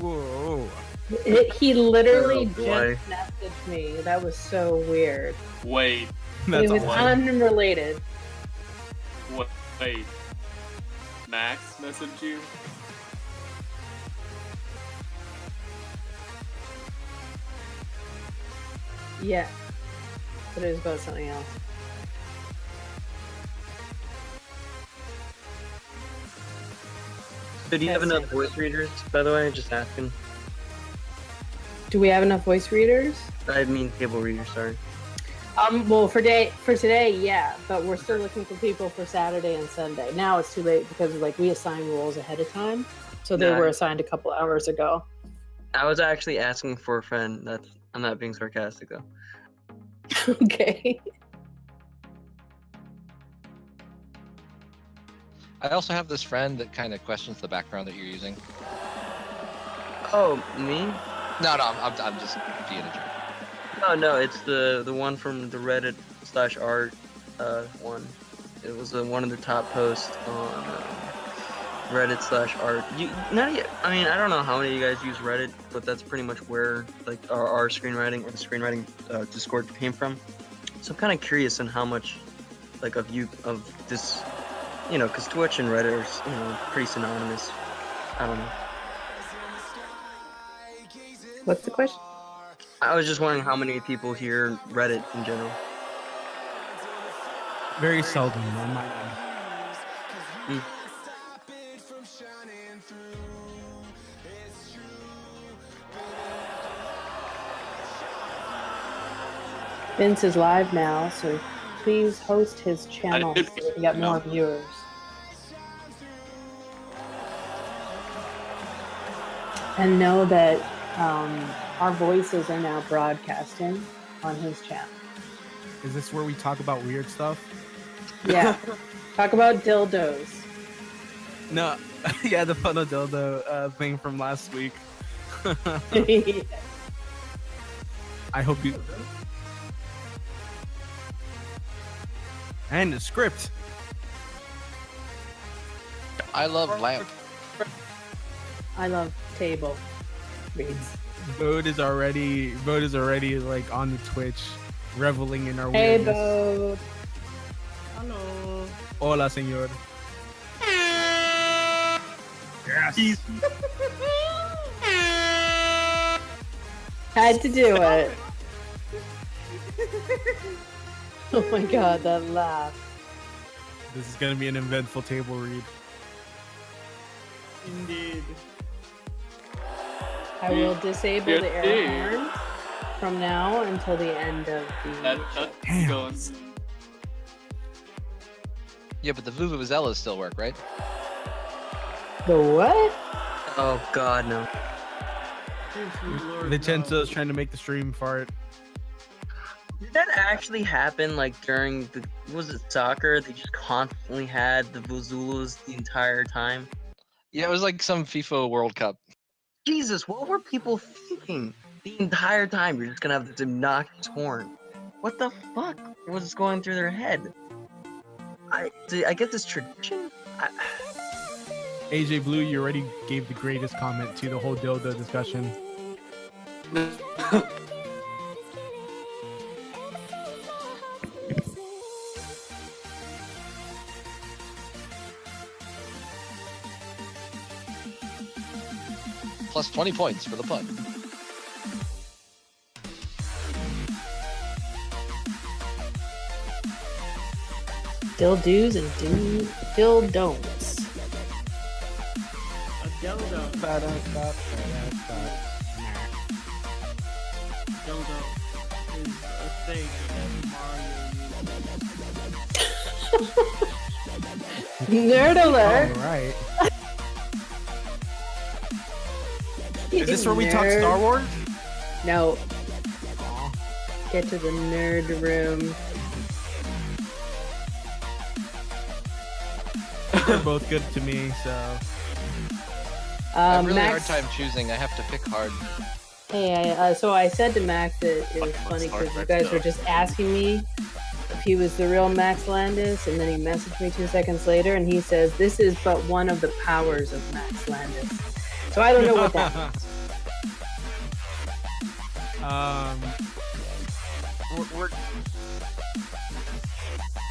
Whoa. He literally Oh, boy. just messaged me. That was so weird. Wait, That's It was awesome. unrelated. wait. Max messaged you? Yeah. But it was about something else. So do you have enough voice readers, by the way? Just asking. Do we have enough voice readers? I mean table readers, sorry. Well, for today, yeah, but we're still looking for people for Saturday and Sunday. Now it's too late because we assign roles ahead of time, so they were assigned a couple hours ago. I was actually asking for a friend. I'm not being sarcastic though. Okay. I also have this friend that kind of questions the background that you're using. Oh, me? No, I'm just being a jerk. No, it's the one from the Reddit/art one. It was one of the top posts on Reddit/art. I mean, I don't know how many of you guys use Reddit, but that's pretty much where our screenwriting or the screenwriting Discord came from. So I'm kind of curious on how much of this, because Twitch and Reddit are pretty synonymous. I don't know. What's the question? I was just wondering how many people hear Reddit in general. Very seldom on my end. Vince is live now, so please host his channel so we can get more viewers. And know that our voices are now broadcasting on his channel. Is this where we talk about weird stuff? Yeah. Talk about dildos. No. Yeah, the funnel dildo thing from last week. I hope you... And the script. I love lamp. I love table reads. Bode is already on the Twitch, reveling in our Hey, weirdness. Bode. Hello. Hola, señor. Yes. Had to do it. Oh my god, that laugh. This is gonna be an eventful table read. Indeed. I will disable the air horn from now until the end of the... That's going. Yeah, but the vuvuzelas still work, right? The what? Oh God, no. Vincenzo's trying to make the stream fart. Did that actually happen during was it soccer? They just constantly had the Vuzulas the entire time. Yeah, it was like some FIFA World Cup. Jesus, what were people thinking the entire time? You're just gonna have this obnoxious horn. What the fuck was going through their head? I guess it's tradition. AJ Blue, you already gave the greatest comment to the whole dildo discussion. Plus 20 points for the pun. Dildos and dildon'ts. A dildo. Dildo is a thing that Mario Nerd alert! Alright. Is this where we talk Nerd. Star Wars? No. Get to the nerd room. They're both good to me, so... I have a really Max, hard time choosing. I have to pick hard. hey, so I said to Max that it was funny because you guys were just asking me if he was the real Max Landis, and then he messaged me 2 seconds later, and he says, this is but one of the powers of Max Landis. So I don't know what that means. We're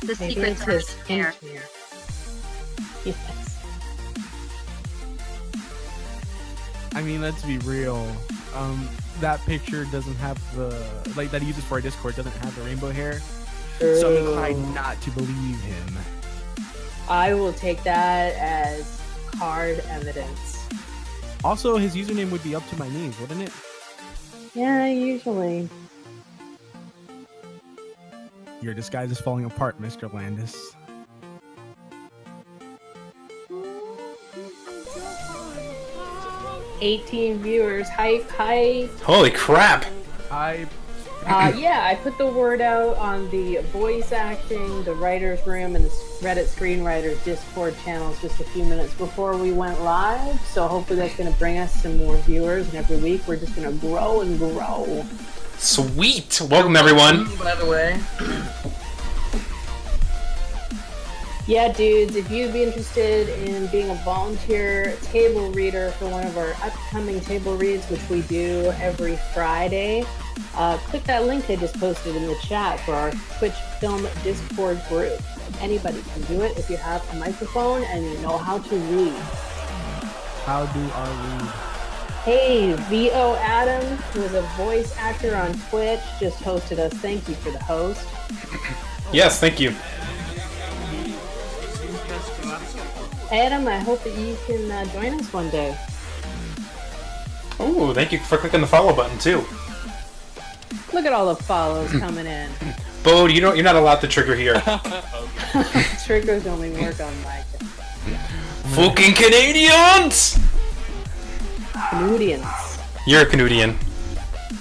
The Maybe secret's it's already his there. engineer. Yes. I mean, let's be real. That picture doesn't have the that he uses for our Discord doesn't have the rainbow hair, so I'm inclined not to believe him. I will take that as card evidence. Also, his username would be up to my knees, wouldn't it? Yeah, usually. Your disguise is falling apart, Mr. Landis. $18 viewers. Hi. Holy crap! Yeah, I put the word out on the voice acting, the writer's room, and the Reddit screenwriters Discord channels just a few minutes before we went live. So hopefully that's going to bring us some more viewers. And every week we're just going to grow and grow. Sweet! Welcome everyone. by the way. Yeah, dudes, if you'd be interested in being a volunteer table reader for one of our upcoming table reads, which we do every Friday, click that link I just posted in the chat for our Twitch Film Discord group. Anybody can do it if you have a microphone and you know how to read. How do I read? Hey, VO Adam, who is a voice actor on Twitch, just hosted us. Thank you for the host. Yes, thank you. Adam, I hope that you can join us one day. Oh, thank you for clicking the follow button too. Look at all the follows coming in. Bode, you're not allowed to trigger here. Triggers only work on my Fucking Canadians! Canadians. You're a Canadian.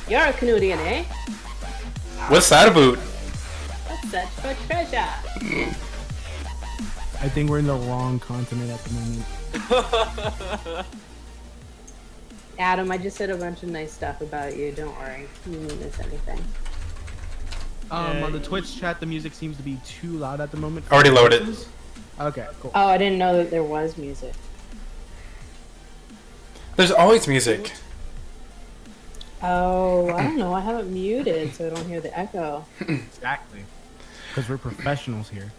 You're a Canadian, eh? What's that about? That's such for treasure. I think we're in the wrong continent at the moment. Adam, I just said a bunch of nice stuff about you. Don't worry. You didn't miss anything. On the Twitch chat, the music seems to be too loud at the moment. Already loaded. Okay, cool. Oh, I didn't know that there was music. There's always music. Oh, I don't know. I have it muted so I don't hear the echo. Exactly. Because we're professionals here.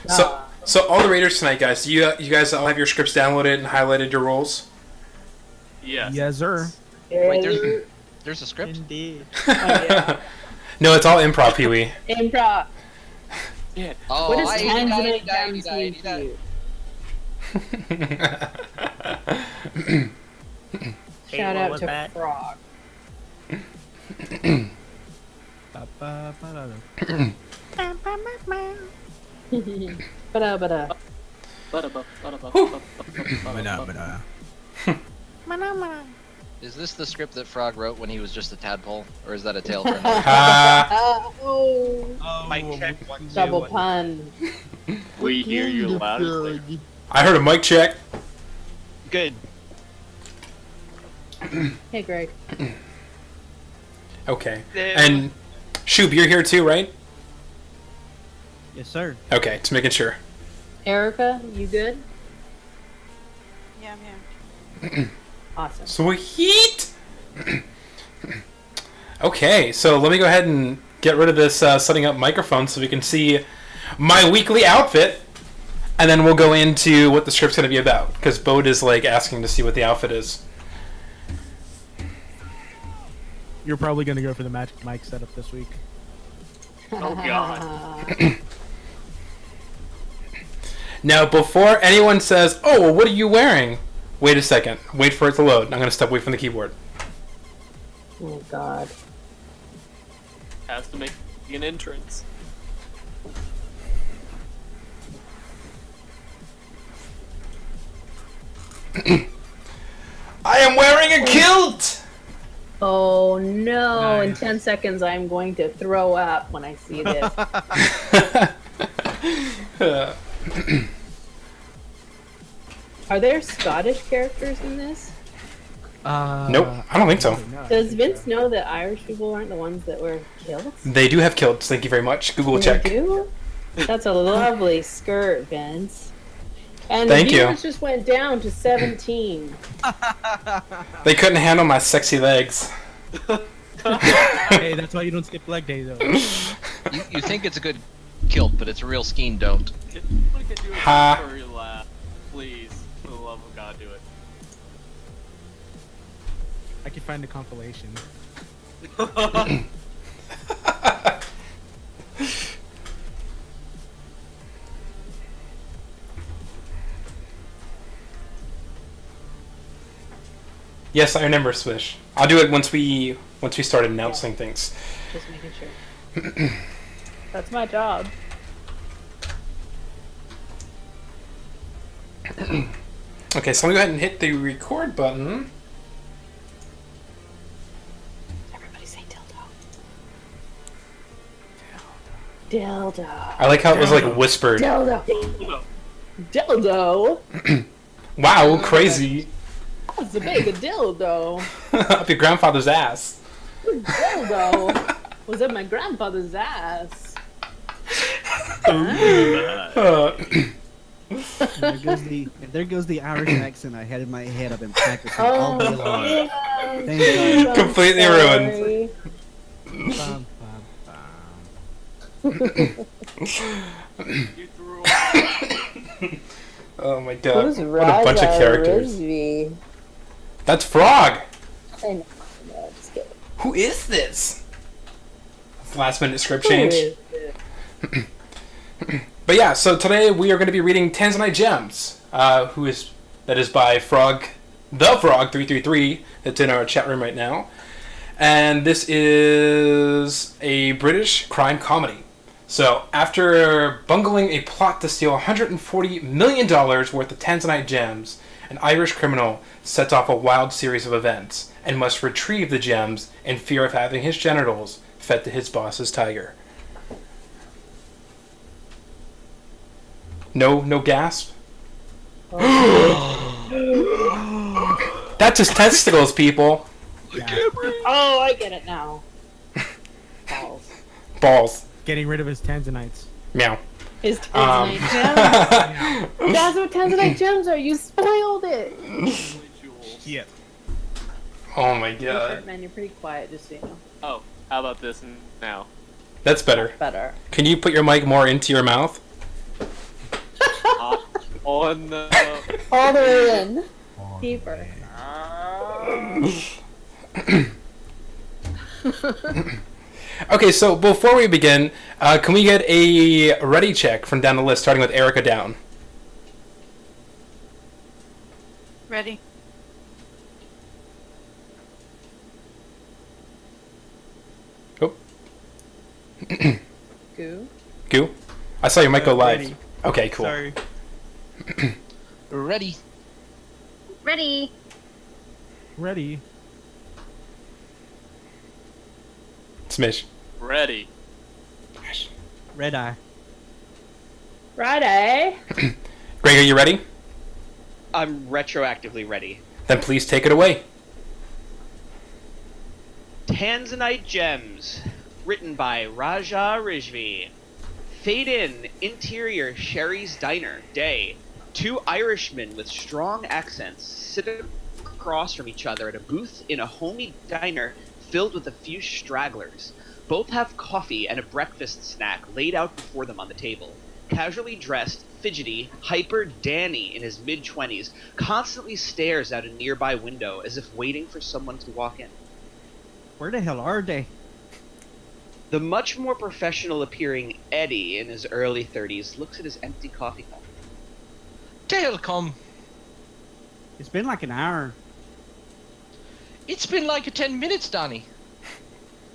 So all the raiders tonight, guys. Do you guys all have your scripts downloaded and highlighted your roles? Yes. Yes, sir. Wait, there's a script? Indeed. Oh, yeah. No, it's all improv, Pee-wee. Improv. Yeah. Oh, What does I Tanzanite died. mean to you? Shout what out was to that? Frog. Ba-da-ba-da. Is this the script that Frog wrote when he was just a tadpole? Or is that a tale from Oh, Mic check. double pun. We hear you loud and clear. I heard a mic check. Good. Hey, Greg. Okay. And Shoop, you're here too, right? Yes, sir. Okay, just making sure. Erica, you good? Yeah, I'm here. Awesome. Sweet. Okay, so let me go ahead and get rid of this setting up microphone so we can see my weekly outfit, and then we'll go into what the script's going to be about, because Bode is like asking to see what the outfit is. You're probably going to go for the Magic Mike setup this week. Oh god. Now, before anyone says, "Oh, well, what are you wearing?" Wait a second. Wait for it to load. I'm going to step away from the keyboard. Oh, God. Has to make an entrance. I am wearing a kilt! Oh, no. In Nice. 10 seconds, I'm going to throw up when I see this. Are there Scottish characters in this? Nope, I don't think so. Does Vince know that Irish people aren't the ones that wear kilts? They do have kilts. Thank you very much. Google They check. do? That's a lovely skirt, Vince. And Thank the you. viewers just went down to 17. They couldn't handle my sexy legs. Hey, that's why you don't skip leg day, though. You think it's a good kilt, but it's a real skiing don't. Someone can do a Ha. furry laugh. Please, for the love of God, do it. I can find a compilation. Yes, I remember Swish. I'll do it once we start announcing things. Just making sure. That's my job. Okay, so I'm gonna go ahead and hit the record button. Everybody say dildo. Dildo. I like how it was like whispered. Dildo. Dildo. Wow, crazy. That's a big dildo. Up your grandfather's ass. Dildo. Was it my grandfather's ass? Uh, There goes the Irish accent I had in my head. I've been practicing all day long. yeah. Thank God. Completely ruined. Bum, bum, bum. You threw away. Oh my god. Who's What a bunch of characters. Rizvi? That's Frog! I know. No, just kidding. Who is this? Last minute script change. But yeah, so today we are going to be reading Tanzanite Gems, that is by Frog, the Frog 333, that's in our chat room right now. And this is a British crime comedy. So, after bungling a plot to steal $140 million worth of Tanzanite gems, an Irish criminal sets off a wild series of events and must retrieve the gems in fear of having his genitals fed to his boss's tiger. No gasp? That's his testicles, people. Oh, I get it now. Balls. Balls. Getting rid of his Tanzanites. Meow. His Tanzanite gems. That's what Tanzanite gems are. You spoiled it. Yeah. Oh my Hey, god. man, you're pretty quiet, just so you know. Oh, how about this now? That's better. Better. Can you put your mic more into your mouth? On the. All the way in. Deeper. Okay, so before we begin, can we get a ready check from down the list, starting with Erica down? Ready? Oh. Goo. Goo? I saw your mic go live. Ready. Okay, cool. Sorry. Ready. Ready. Ready. Smish. Ready. Red eye. Friday. Greg, are you ready? I'm retroactively ready. Then please take it away. Tanzanite Gems, written by Raja Rizvi. Fade in, interior Sherry's Diner, day. Two Irishmen with strong accents sit across from each other at a booth in a homey diner filled with a few stragglers. Both have coffee and a breakfast snack laid out before them on the table. Casually dressed, fidgety, hyper Danny in his mid-20s constantly stares out a nearby window as if waiting for someone to walk in. Where the hell are they? The much more professional appearing Eddie in his early 30s looks at his empty coffee cup. They'll come. It's been like an hour. It's been like 10 minutes, Donnie.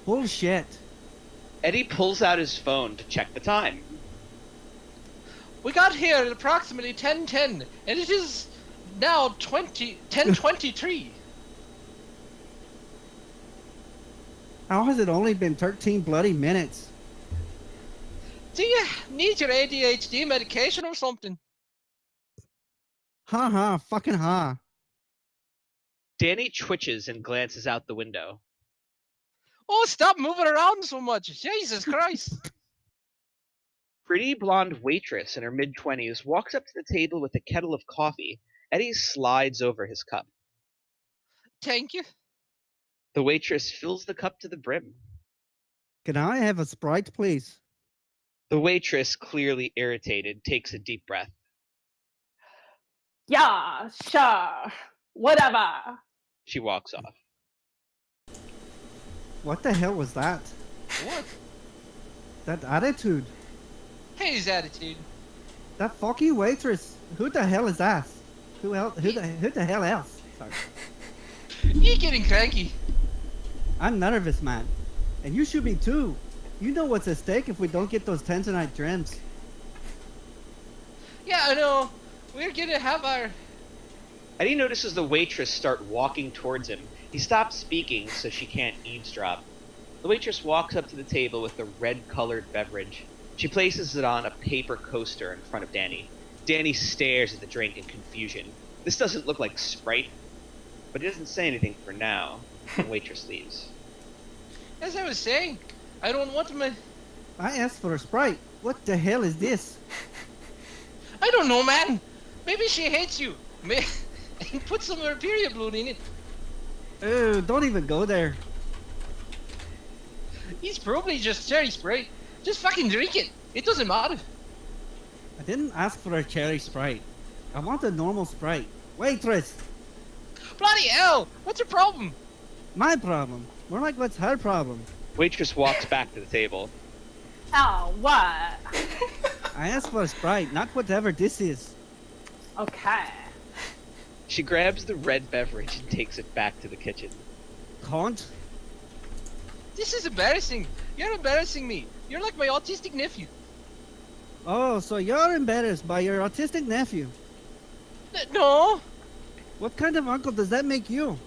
Bullshit. Eddie pulls out his phone to check the time. We got here at approximately 10:10, and it is now 10:23. How has it only been 13 bloody minutes? Do you need your ADHD medication or something? Ha ha, fucking ha. Danny twitches and glances out the window. Oh, stop moving around so much. Jesus Christ. Pretty blonde waitress in her mid-20s walks up to the table with a kettle of coffee. Eddie slides over his cup. Thank you. The waitress fills the cup to the brim. Can I have a Sprite, please? The waitress, clearly irritated, takes a deep breath. Yeah, sure. Whatever. She walks off. What the hell was that? What? That attitude. His attitude. That fucking waitress. Who the hell is that? Who else? Who the hell else? Sorry. You getting cranky. I'm nervous, man. And you should be too. You know what's at stake if we don't get those Tanzanite gems. Yeah, I know. We're gonna have our... Eddie notices the waitress start walking towards him. He stops speaking so she can't eavesdrop. The waitress walks up to the table with the red-colored beverage. She places it on a paper coaster in front of Danny. Danny stares at the drink in confusion. This doesn't look like Sprite, but he doesn't say anything for now. The waitress leaves. As I was saying, I don't want my... I asked for a Sprite. What the hell is this? I don't know, man. Maybe she hates you. And put some of her period blood in it. Oh, don't even go there. He's probably just cherry Sprite. Just fucking drink it. It doesn't matter. I didn't ask for a cherry Sprite. I want a normal Sprite. Waitress! Bloody hell! What's your problem? My problem. More like what's her problem? Waitress walks back to the table. Oh, what? I asked for a Sprite, not whatever this is. Okay. She grabs the red beverage and takes it back to the kitchen. Can't? This is embarrassing. You're embarrassing me. You're like my autistic nephew. Oh, so you're embarrassed by your autistic nephew. No, What kind of uncle does that make you?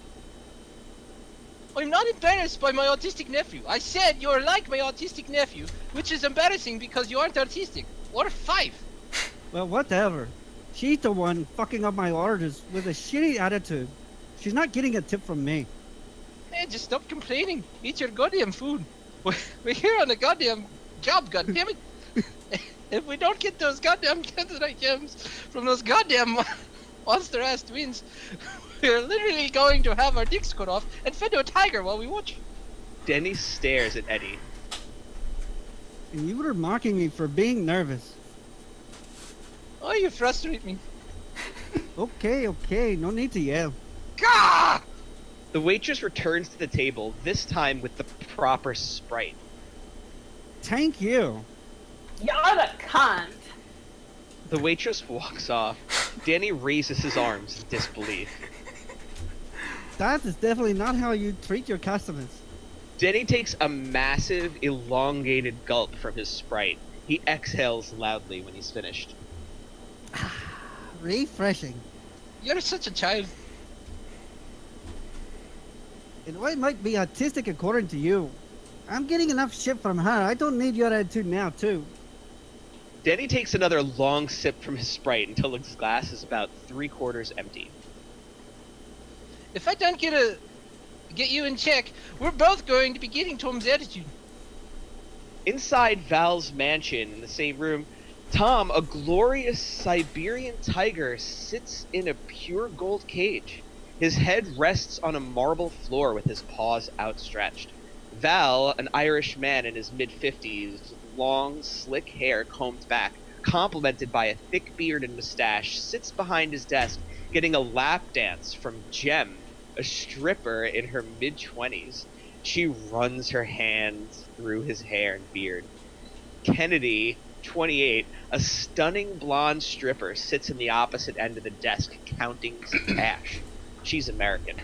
I'm not embarrassed by my autistic nephew. I said you're like my autistic nephew, which is embarrassing because you aren't autistic. Or 5. Well, whatever. She's the one fucking up my orders with a shitty attitude. She's not getting a tip from me. Hey, just stop complaining. Eat your goddamn food. We're here on a goddamn job, goddammit. If we don't get those goddamn Tanzanite gems from those goddamn monster-ass twins, we're literally going to have our dicks cut off and fed to a tiger while we watch. Denny stares at Eddie. And you were mocking me for being nervous. Oh, you frustrate me. Okay, no need to yell. Gah! The waitress returns to the table, this time with the proper Sprite. Thank you. You're a cunt. The waitress walks off. Danny raises his arms in disbelief. That is definitely not how you treat your customers. Danny takes a massive, elongated gulp from his Sprite. He exhales loudly when he's finished. Refreshing. You're such a child. And I might be autistic according to you. I'm getting enough shit from her. I don't need your attitude now, too. Danny takes another long sip from his Sprite until his glass is about 3/4 empty. If I don't get you in check, we're both going to be getting Tom's attitude. Inside Val's mansion in the same room, Tom, a glorious Siberian tiger, sits in a pure gold cage. His head rests on a marble floor with his paws outstretched. Val, an Irish man in his mid-50s, long, slick hair combed back, complemented by a thick beard and mustache, sits behind his desk getting a lap dance from Jem, a stripper in her mid-20s. She runs her hands through his hair and beard. Kennedy, 28, a stunning blonde stripper, sits in the opposite end of the desk counting some cash. She's American.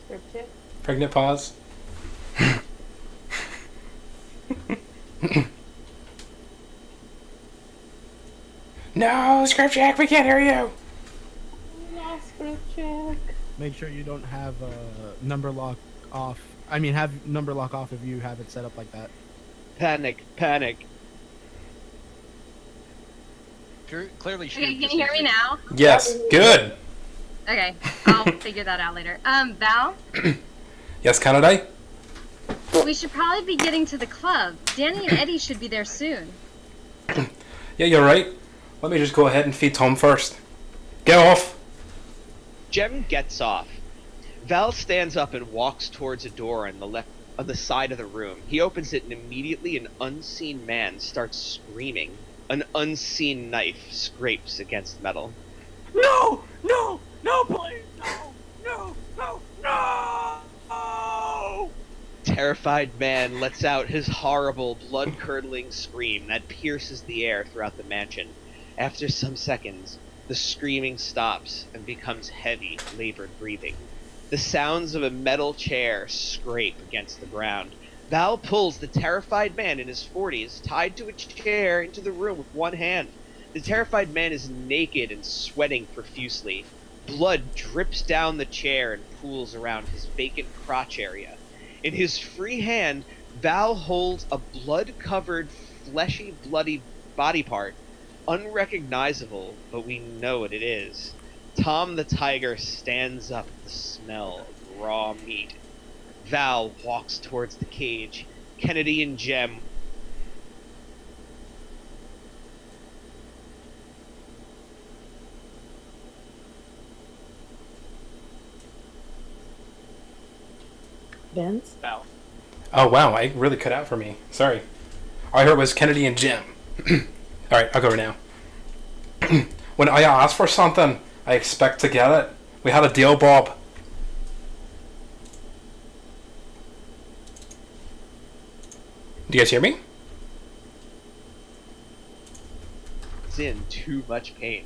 Script check. Pregnant pause. No, script check, we can't hear you. Yeah, script check. Make sure you don't have number lock off. I mean, have number lock off if you have it set up like that. Panic, panic. Clearly, Okay, can you hear me now? Yes, good. Okay, I'll figure that out later. Val, Yes, Kanadai? we should probably be getting to the club. Danny and Eddie should be there soon. Yeah, you're right. Let me just go ahead and feed Tom first. Get off! Jem gets off. Val stands up and walks towards a door on the side of the room. He opens it and immediately an unseen man starts screaming. An unseen knife scrapes against metal. No! No! No, please! No! No! No! No! Terrified man lets out his horrible, blood-curdling scream that pierces the air throughout the mansion. After some seconds, the screaming stops and becomes heavy, labored breathing. The sounds of a metal chair scrape against the ground. Val pulls the terrified man in his 40s, tied to a chair, into the room with one hand. The terrified man is naked and sweating profusely. Blood drips down the chair and pools around his vacant crotch area. In his free hand, Val holds a blood-covered, fleshy, bloody body part. Unrecognizable, but we know what it is. Tom the tiger stands up at the smell of raw meat. Val walks towards the cage. Kennedy and Jem Vince? Val. Oh wow, I really cut out for me. Sorry. All I heard was Kennedy and Jim. Alright, I'll go over now. When I ask for something, I expect to get it. We had a deal, Bob. Do you guys hear me? is in too much pain.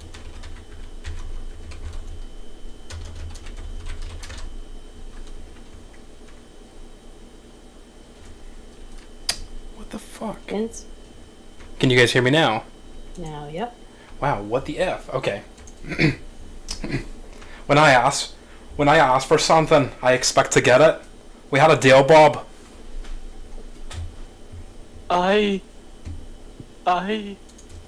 What the fuck? Vince? Can you guys hear me now? Now, yep. Wow, what the F? Okay. When I ask for something, I expect to get it. We had a deal, Bob.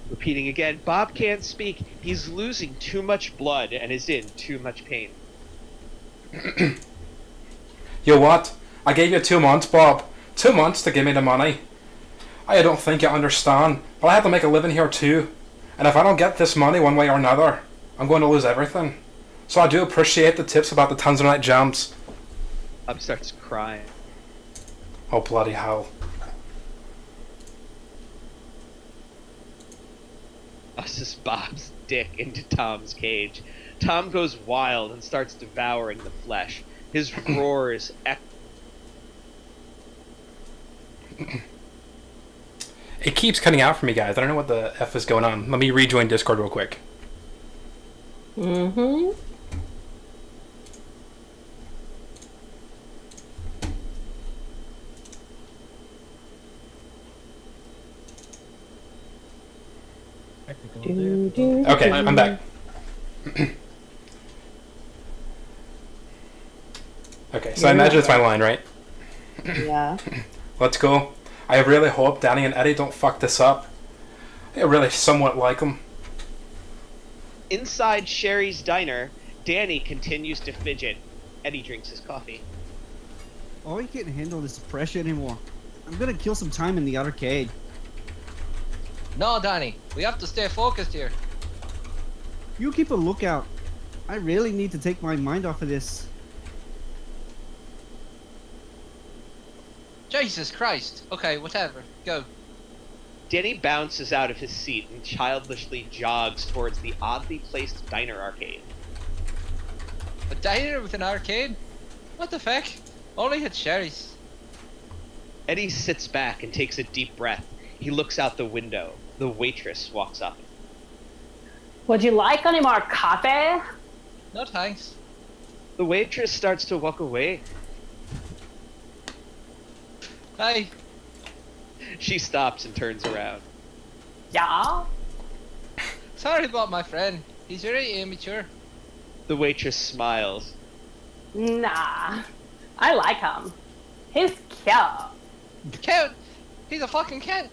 Repeating again, Bob can't speak. He's losing too much blood and is in too much pain. You what? I gave you 2 months, Bob. 2 months to give me the money. I don't think you understand, but I have to make a living here too. And if I don't get this money one way or another, I'm going to lose everything. So I do appreciate the tips about the Tanzanite gems. Bob starts crying. Oh, bloody hell. Tosses Bob's dick into Tom's cage. Tom goes wild and starts devouring the flesh. His roars echo. It keeps cutting out for me, guys. I don't know what the F is going on. Let me rejoin Discord real quick. Mm-hmm. Okay, I'm back. Okay, so I imagine it's my line, right? Yeah. Let's go. I really hope Danny and Eddie don't fuck this up. I really somewhat like them. Inside Sherry's diner, Danny continues to fidget. Eddie drinks his coffee. Oh, you can't handle this pressure anymore. I'm gonna kill some time in the arcade. No, Danny, we have to stay focused here. You keep a lookout. I really need to take my mind off of this. Jesus Christ. Okay, whatever. Go. Danny bounces out of his seat and childishly jogs towards the oddly placed diner arcade. A diner with an arcade? What the fuck? Only at Sherry's. Eddie sits back and takes a deep breath. He looks out the window. The waitress walks up. Would you like any more coffee? No thanks. The waitress starts to walk away. Hey, She stops and turns around. Yeah. sorry about my friend. He's very immature. The waitress smiles. Nah. I like him. He's cute. Count! He's a fucking Kent.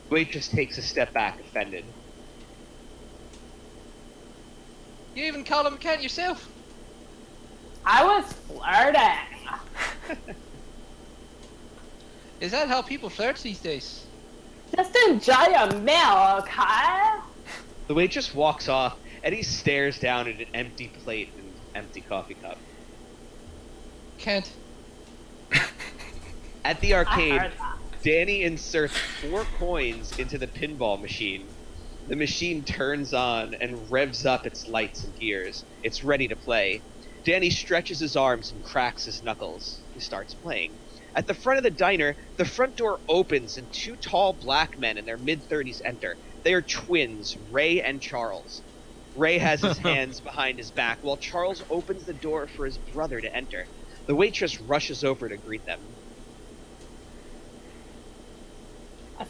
The waitress takes a step back, offended. You even call him Kent yourself. I was flirting. Is that how people flirt these days? Just enjoy your meal, okay? The waitress walks off. Eddie stares down at an empty plate and empty coffee cup. Can't. At the I arcade, heard that. Danny inserts 4 coins into the pinball machine. The machine turns on and revs up its lights and gears. It's ready to play. Danny stretches his arms and cracks his knuckles. He starts playing. At the front of the diner, the front door opens and 2 tall black men in their mid-30s enter. They are twins, Ray and Charles. Ray has his hands behind his back while Charles opens the door for his brother to enter. The waitress rushes over to greet them.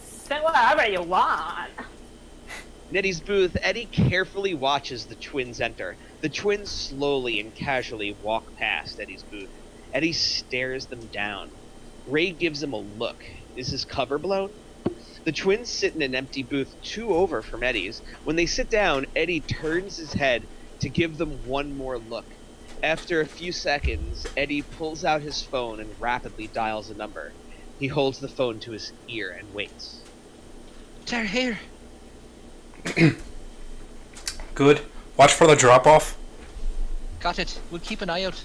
Say whatever you want. In Eddie's booth, Eddie carefully watches the twins enter. The twins slowly and casually walk past Eddie's booth. Eddie stares them down. Ray gives him a look. Is his cover blown? The twins sit in an empty booth 2 over from Eddie's. When they sit down, Eddie turns his head to give them one more look. After a few seconds, Eddie pulls out his phone and rapidly dials a number. He holds the phone to his ear and waits. They're here. Good. Watch for the drop-off. Got it. We'll keep an eye out.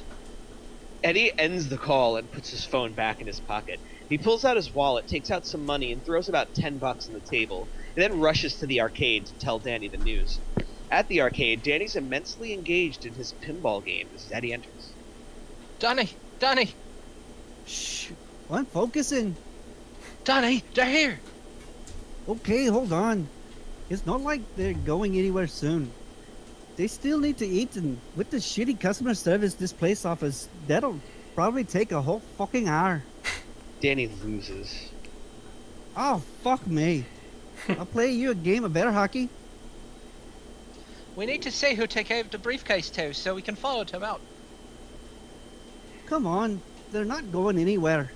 Eddie ends the call and puts his phone back in his pocket. He pulls out his wallet, takes out some money, and throws about $10 on the table. He then rushes to the arcade to tell Danny the news. At the arcade, Danny's immensely engaged in his pinball game as Eddie enters. Danny! Danny! Shh. I'm focusing. Danny! They're here! Okay, hold on. It's not like they're going anywhere soon. They still need to eat, and with the shitty customer service this place offers, that'll probably take a whole fucking hour. Danny loses. Oh, fuck me. I'll play you a game of air hockey. We need to see who take out the briefcase to, so we can follow them out. Come on, they're not going anywhere.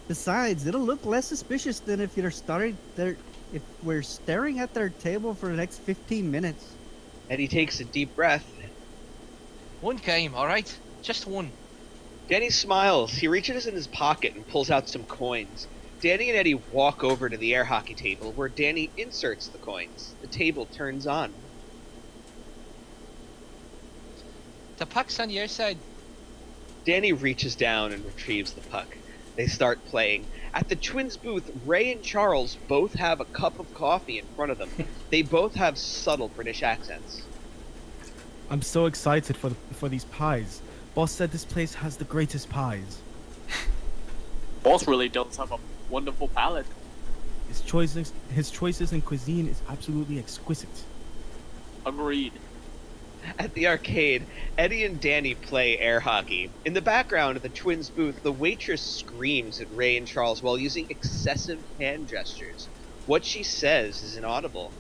Besides, it'll look less suspicious than if if we're staring at their table for the next 15 minutes. Eddie takes a deep breath. One game, alright? Just one. Danny smiles. He reaches in his pocket and pulls out some coins. Danny and Eddie walk over to the air hockey table where Danny inserts the coins. The table turns on. The puck's on your side. Danny reaches down and retrieves the puck. They start playing. At the twins' booth, Ray and Charles both have a cup of coffee in front of them. They both have subtle British accents. I'm so excited for these pies. Boss said this place has the greatest pies. Boss really does have a wonderful palate. His choices in cuisine is absolutely exquisite. Agreed. At the arcade, Eddie and Danny play air hockey. In the background of the twins' booth, the waitress screams at Ray and Charles while using excessive hand gestures. What she says is inaudible.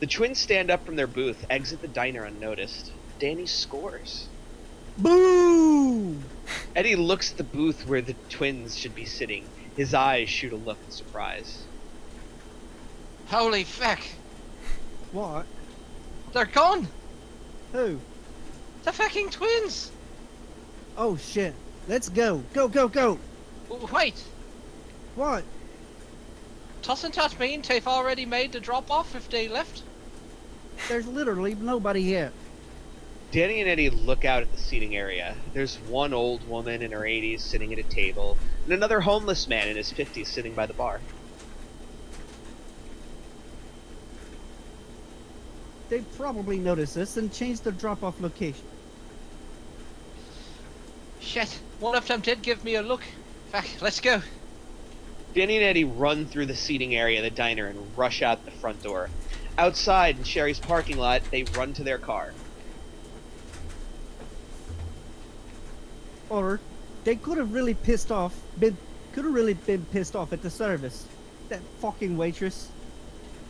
The twins stand up from their booth, exit the diner unnoticed. Danny scores. Boo! Eddie looks at the booth where the twins should be sitting. His eyes shoot a look of surprise. Holy fuck! What? They're gone! Who? The fucking twins! Oh shit. Let's go. Go, go, go. Wait! What? Doesn't that mean they've already made the drop-off if they left? There's literally nobody here. Danny and Eddie look out at the seating area. There's one old woman in her 80s sitting at a table, and another homeless man in his 50s sitting by the bar. They probably noticed us and changed their drop-off location. Shit, one of them did give me a look. Fuck, let's go. Danny and Eddie run through the seating area of the diner and rush out the front door. Outside in Sherry's parking lot, they run to their car. Or they could have really been pissed off at the service. That fucking waitress.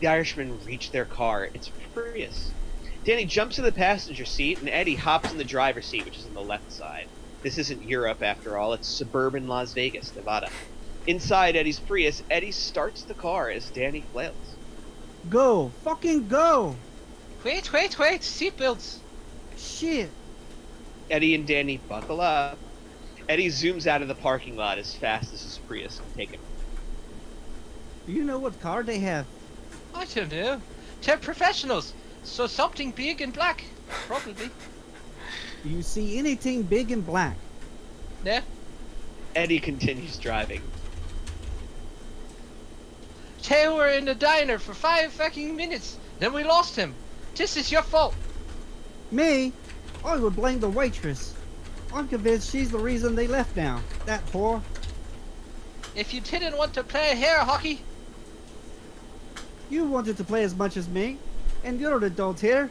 The Irishmen reach their car. It's Prius. Danny jumps in the passenger seat, and Eddie hops in the driver's seat, which is on the left side. This isn't Europe, after all. It's suburban Las Vegas, Nevada. Inside Eddie's Prius, Eddie starts the car as Danny flails. Go! Fucking go! Wait, seatbelts. Shit! Eddie and Danny buckle up. Eddie zooms out of the parking lot as fast as his Prius can take him. Do you know what car they have? I don't know. They're professionals. So something big and black, probably. Do you see anything big and black? Yeah. Eddie continues driving. They were in the diner for 5 fucking minutes. Then we lost him. This is your fault. Me? I would blame the waitress. I'm convinced she's the reason they left now. That whore. If you didn't want to play hair hockey, You wanted to play as much as me, and you're an adult here.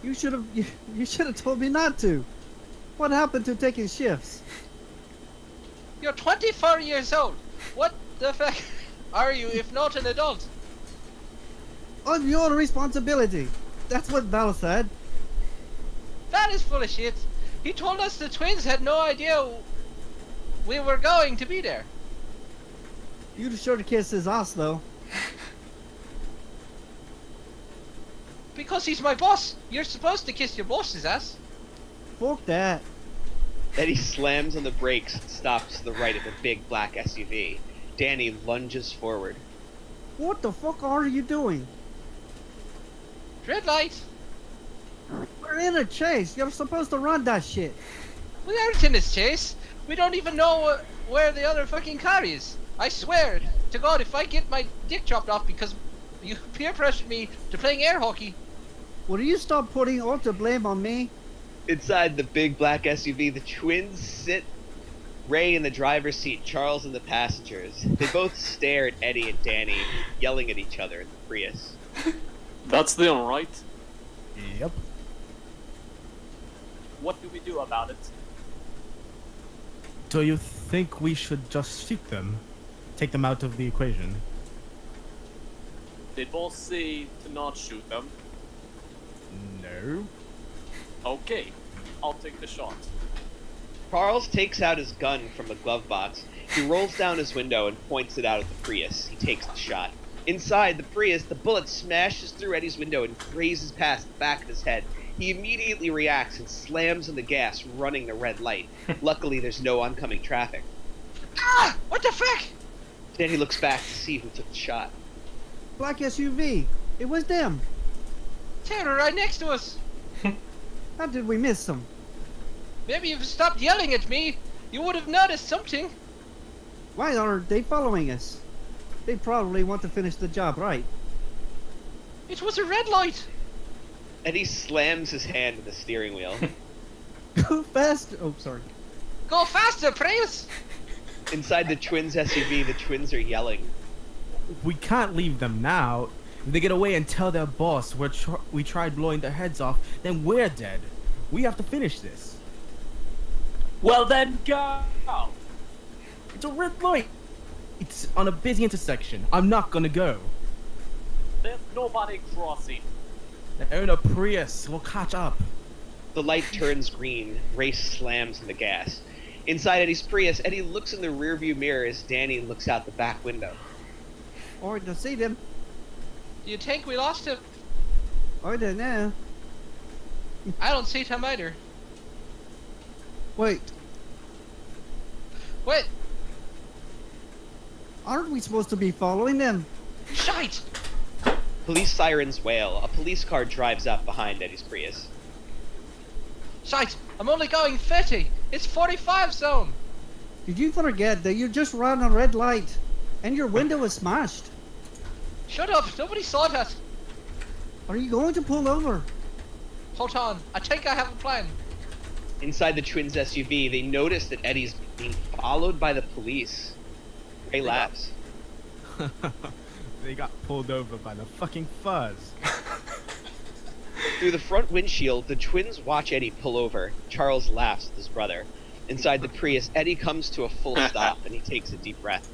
You should have told me not to. What happened to taking shifts? you're 24 years old. What the fuck are you if not an adult? On your responsibility. That's what Val said. That is full of shit. He told us the twins had no idea we were going to be there. You'd sure to kiss his ass, though. Because he's my boss. You're supposed to kiss your boss's ass. Fuck that. Eddie slams on the brakes and stops to the right of the big black SUV. Danny lunges forward. What the fuck are you doing? Red light. We're in a chase. You're supposed to run that shit. We aren't in this chase. We don't even know where the other fucking car is. I swear to God, if I get my dick chopped off because you peer pressured me to playing air hockey. Will you stop putting all the blame on me? Inside the big black SUV, the twins sit, Ray in the driver's seat, Charles in the passengers. They both stare at Eddie and Danny, yelling at each other in the Prius. That's them, right? Yep. What do we do about it? So you think we should just shoot them? Take them out of the equation? Did boss say to not shoot them? No. Okay, I'll take the shot. Charles takes out his gun from a glove box. He rolls down his window and points it out at the Prius. He takes the shot. Inside the Prius, the bullet smashes through Eddie's window and grazes past the back of his head. He immediately reacts and slams on the gas, running the red light. Luckily, there's no oncoming traffic. Ah! What the fuck? Then he looks back to see who took the shot. Black SUV. It was them. They were right next to us. How did we miss them? Maybe if you stopped yelling at me, you would have noticed something. Why aren't they following us? They probably want to finish the job right. It was a red light. Eddie slams his hand on the steering wheel. Go fast. Oh, sorry. Go faster, Prius. Inside the twins' SUV, the twins are yelling. We can't leave them now. If they get away and tell their boss we tried blowing their heads off, then we're dead. We have to finish this. Well then, go! It's a red light. It's on a busy intersection. I'm not gonna go. There's nobody crossing. They're in a Prius. We'll catch up. The light turns green. Ray slams on the gas. Inside Eddie's Prius, Eddie looks in the rearview mirror as Danny looks out the back window. I don't see them. Do you think we lost him? I don't know. I don't see him either. Wait, Wait, aren't we supposed to be following them? shite! Police sirens wail. A police car drives up behind Eddie's Prius. Shite! I'm only going 30. It's 45 zone. Did you forget that you just ran a red light and your window was smashed? Shut up! Nobody saw that. Are you going to pull over? Hold on. I think I have a plan. Inside the twins' SUV, they notice that Eddie's being followed by the police. Ray laughs. They got pulled over by the fucking fuzz. Through the front windshield, the twins watch Eddie pull over. Charles laughs at his brother. Inside the Prius, Eddie comes to a full stop and he takes a deep breath.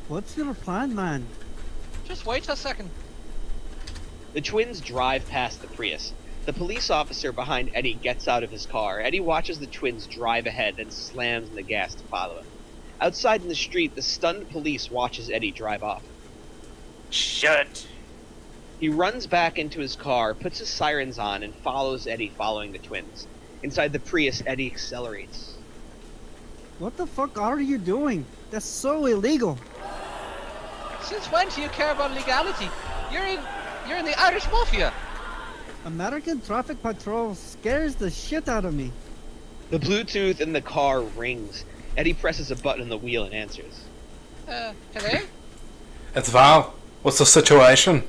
What's your plan, man? Just wait a second. The twins drive past the Prius. The police officer behind Eddie gets out of his car. Eddie watches the twins drive ahead and slams on the gas to follow him. Outside in the street, the stunned police watches Eddie drive off. Shit! He runs back into his car, puts his sirens on, and follows Eddie following the twins. Inside the Prius, Eddie accelerates. What the fuck are you doing? That's so illegal. Since when do you care about legality? You're in the Irish Mafia. American Traffic Patrol scares the shit out of me. The Bluetooth in the car rings. Eddie presses a button on the wheel and answers. Hello? It's Val. What's the situation?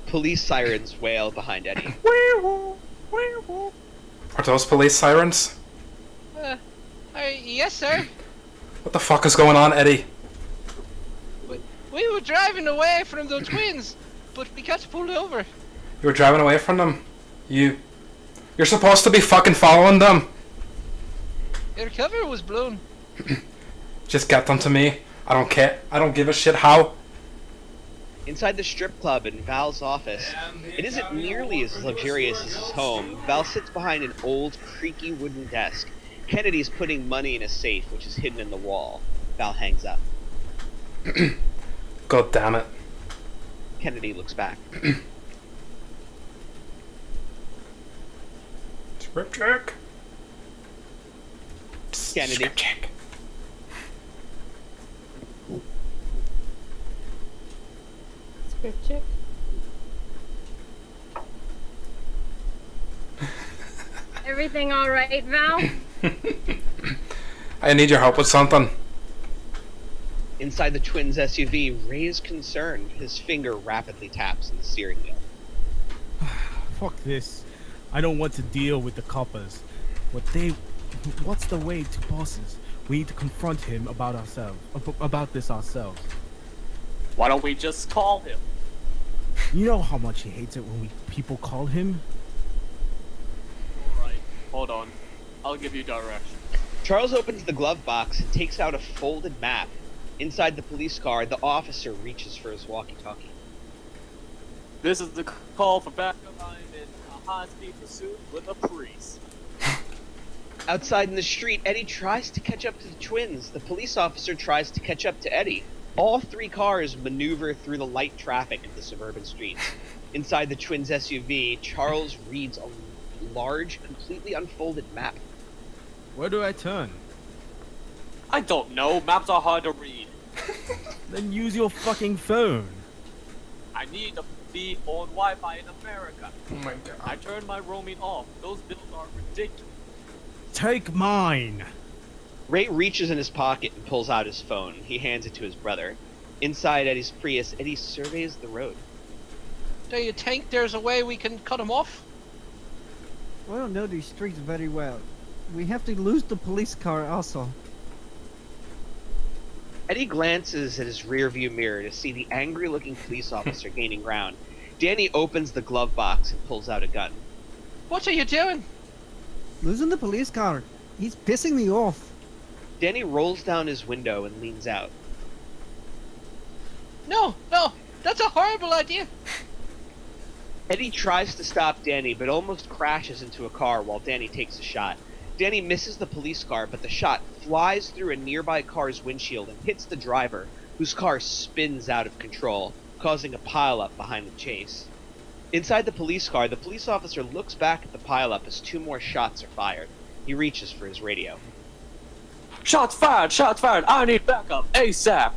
Police sirens wail behind Eddie. Are those police sirens? Yes, sir. What the fuck is going on, Eddie? We were driving away from the twins, but we got pulled over. You were driving away from them? You're supposed to be fucking following them. Their cover was blown. Just get them to me. I don't care. I don't give a shit how. Inside the strip club in Val's office, it isn't nearly as luxurious as his home. Val sits behind an old, creaky wooden desk. Kennedy's putting money in a safe, which is hidden in the wall. Val hangs up. God damn it. Kennedy looks back. Script check. Kennedy. Script check. Script check. Everything all right, Val? I need your help with something. Inside the twins' SUV, Ray is concerned. His finger rapidly taps on the steering wheel. Fuck this. I don't want to deal with the coppers. What's the way to bosses? We need to confront him about this ourselves. Why don't we just call him? You know how much he hates it when people call him? Alright, hold on. I'll give you directions. Charles opens the glove box and takes out a folded map. Inside the police car, the officer reaches for his walkie-talkie. This is the call for backup. I'm in a high-speed pursuit with a priest. Outside in the street, Eddie tries to catch up to the twins. The police officer tries to catch up to Eddie. All three cars maneuver through the light traffic of the suburban streets. Inside the twins' SUV, Charles reads a large, completely unfolded map. Where do I turn? I don't know. Maps are hard to read. Then use your fucking phone. I need to be on Wi-Fi in America. Oh my god. I turned my roaming off. Those bills are ridiculous. Take mine. Ray reaches in his pocket and pulls out his phone. He hands it to his brother. Inside Eddie's Prius, Eddie surveys the road. Do you think there's a way we can cut him off? I don't know these streets very well. We have to lose the police car also. Eddie glances at his rearview mirror to see the angry-looking police officer gaining ground. Danny opens the glove box and pulls out a gun. What are you doing? Losing the police car. He's pissing me off. Danny rolls down his window and leans out. No, that's a horrible idea. Eddie tries to stop Danny, but almost crashes into a car while Danny takes a shot. Danny misses the police car, but the shot flies through a nearby car's windshield and hits the driver, whose car spins out of control, causing a pileup behind the chase. Inside the police car, the police officer looks back at the pileup as two more shots are fired. He reaches for his radio. Shots fired! Shots fired! I need backup ASAP!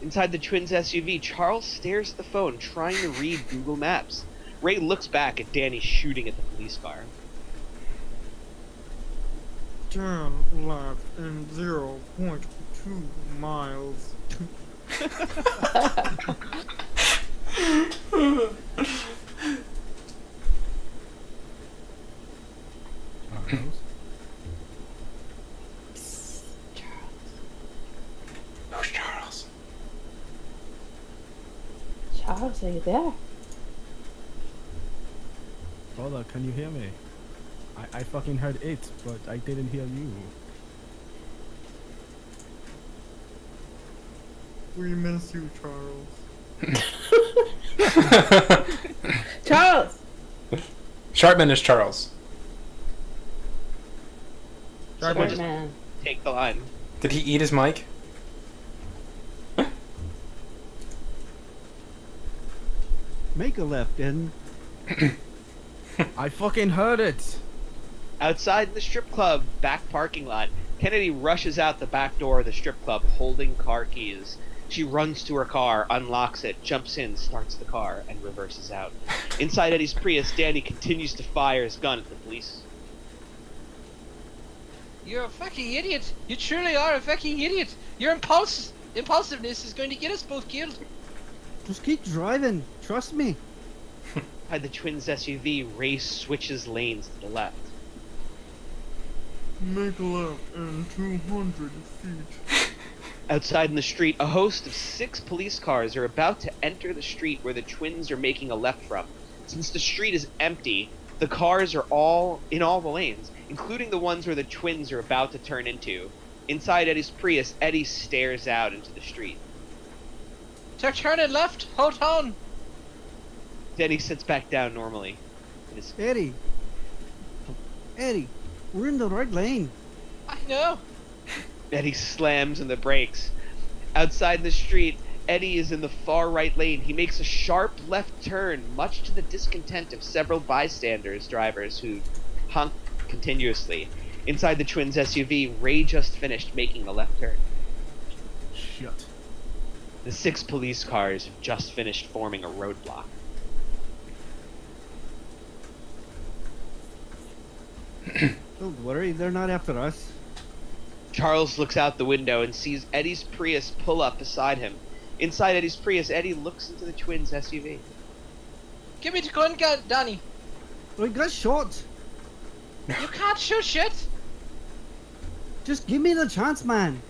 Inside the twins' SUV, Charles stares at the phone, trying to read Google Maps. Ray looks back at Danny shooting at the police car. Turn left in 0.2 miles. Who's Charles? Charles, are you there? Brother, can you hear me? I fucking heard it, but I didn't hear you. We miss you, Charles. Charles! Sharpman is Charles. Someone just Man. take the line. Did he eat his mic? Make a left and I fucking heard it. Outside the strip club back parking lot, Kennedy rushes out the back door of the strip club holding car keys. She runs to her car, unlocks it, jumps in, starts the car, and reverses out. Inside Eddie's Prius, Danny continues to fire his gun at the police. You're a fucking idiot. You truly are a fucking idiot. Your impulsiveness is going to get us both killed. Just keep driving. Trust me. Inside the twins' SUV, Ray switches lanes to the left. Make a left in 200 feet. Outside in the street, a host of 6 police cars are about to enter the street where the twins are making a left from. Since the street is empty, the cars are all in all the lanes, including the ones where the twins are about to turn into. Inside Eddie's Prius, Eddie stares out into the street. They're turning left. Hold on. Eddie sits back down normally. Eddie, we're in the right lane. I know. Eddie slams on the brakes. Outside in the street, Eddie is in the far right lane. He makes a sharp left turn, much to the discontent of several bystanders drivers who honk continuously. Inside the twins' SUV, Ray just finished making the left turn. Shit. The 6 police cars have just finished forming a roadblock. Don't worry, they're not after us. Charles looks out the window and sees Eddie's Prius pull up beside him. Inside Eddie's Prius, Eddie looks into the twins' SUV. Give me the gun, Danny. We got shot. You can't shoot shit. Just give me the chance, man.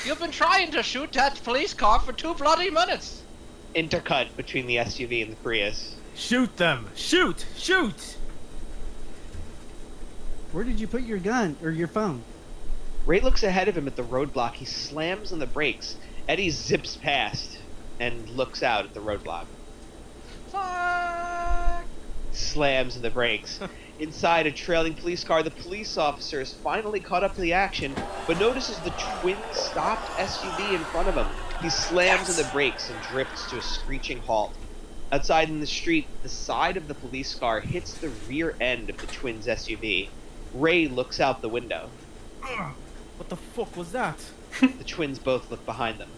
You've been trying to shoot that police car for 2 bloody minutes. Intercut between the SUV and the Prius. Shoot them! Shoot! Shoot! Where did you put your gun or your phone? Ray looks ahead of him at the roadblock. He slams on the brakes. Eddie zips past and looks out at the roadblock. Fuck! Slams on the brakes. Inside a trailing police car, the police officer is finally caught up to the action, but notices the twin-stopped SUV in front of him. He slams on the brakes and drifts to a screeching halt. Outside in the street, the side of the police car hits the rear end of the twins' SUV. Ray looks out the window. What the fuck was that? The twins both look behind them.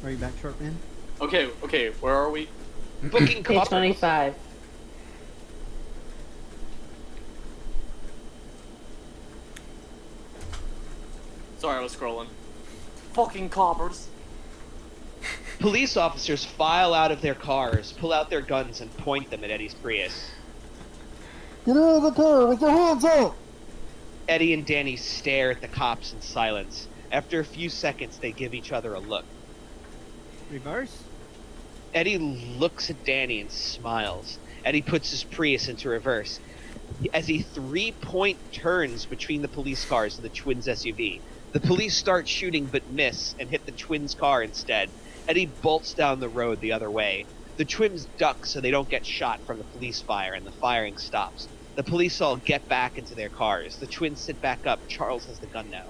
Are you back, short man? Okay, where are we? Booking Page 25. Sorry, I was scrolling. Fucking coppers. Police officers file out of their cars, pull out their guns, and point them at Eddie's Prius. Get out of the car with your hands up! Eddie and Danny stare at the cops in silence. After a few seconds, they give each other a look. Reverse? Eddie looks at Danny and smiles. Eddie puts his Prius into reverse. As he 3-point turns between the police cars and the twins' SUV, the police start shooting but miss and hit the twins' car instead. Eddie bolts down the road the other way. The twins duck so they don't get shot from the police fire, and the firing stops. The police all get back into their cars. The twins sit back up. Charles has the gun now.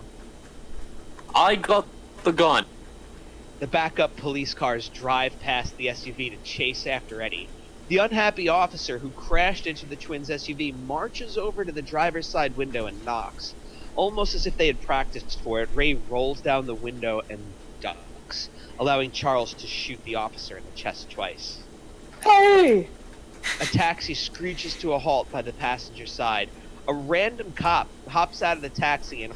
I got the gun. The backup police cars drive past the SUV to chase after Eddie. The unhappy officer who crashed into the twins' SUV marches over to the driver's side window and knocks. Almost as if they had practiced for it, Ray rolls down the window and ducks, allowing Charles to shoot the officer in the chest twice. Hey! A taxi screeches to a halt by the passenger side. A random cop hops out of the taxi and